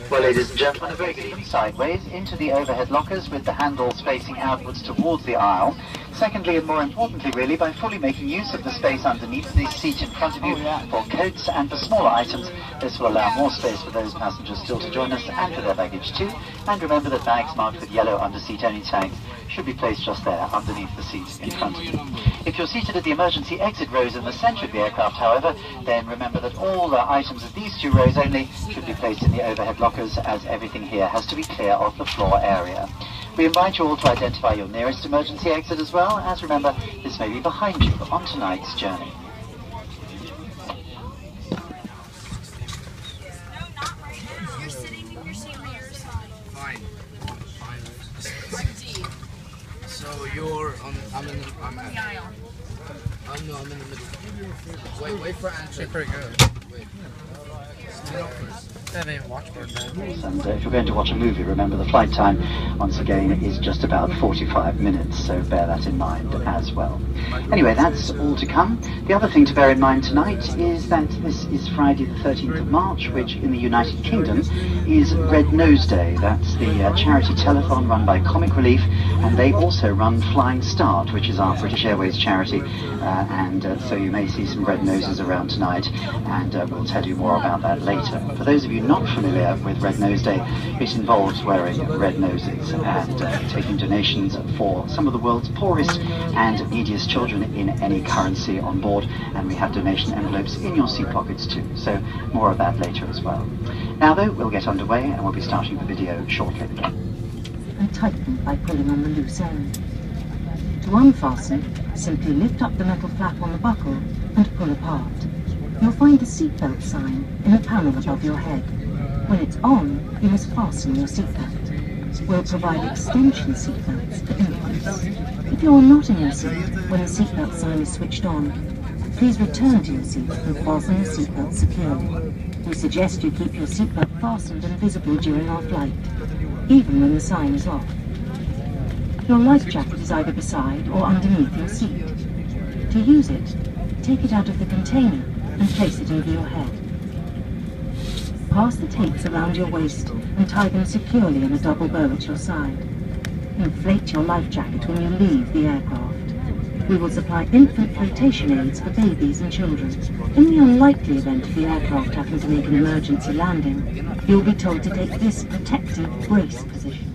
Well, ladies and gentlemen, a very good evening. Sideways into the overhead lockers with the handles facing outwards towards the aisle. Secondly, and more importantly really, by fully making use of the space underneath the seat in front of you for coats and for smaller items. This will allow more space for those passengers still to join us and for their baggage too. And remember that bags marked with yellow under-seat only tags should be placed just there underneath the seat in front of you. If you're seated at the emergency exit rows in the centre of the aircraft, however, then remember that all the items of these two rows only should be placed in the overhead lockers, as everything here has to be clear of the floor area. We invite you all to identify your nearest emergency exit as well, as remember, this may be behind you on tonight's journey. No, not right now. You're sitting in your seat on your side. Fine. I'm D. So you're on, I'm in The aisle. no, I'm in the middle. Wait for answer. Pretty good. Wait. I haven't even watched it, man. And if you're going to watch a movie, remember the flight time, once again, is just about 45 minutes, so bear that in mind as well. Anyway, that's all to come. The other thing to bear in mind tonight is that this is Friday the 13th of March, which in the United Kingdom is Red Nose Day. That's the charity telethon run by Comic Relief, and they also run Flying Start, which is our British Airways charity, so you may see some red noses around tonight, and we'll tell you more about that later. For those of you not familiar with Red Nose Day, it involves wearing red noses and taking donations for some of the world's poorest and neediest children in any currency on board, and we have donation envelopes in your seat pockets too, so more of that later as well. Now though, we'll get underway and we'll be starting the video shortly. And tighten by pulling on the loose end. To unfasten, simply lift up the metal flap on the buckle and pull apart. You'll find the seatbelt sign in the panel above your head. When it's on, you must fasten your seatbelt. We'll provide extension seatbelts for infants. If you're not in your seat when the seatbelt sign is switched on, please return to your seat and fasten your seatbelt securely. We suggest you keep your seatbelt fastened and visible during our flight, even when the sign is off. Your life jacket is either beside or underneath your seat. To use it, take it out of the container and place it over your head. Pass the tapes around your waist and tie them securely in a double bow at your side. Inflate your life jacket when you leave the aircraft. We will supply infant flotation aids for babies and children. In the unlikely event of the aircraft having to make an emergency landing, you'll be told to take this protective brace position.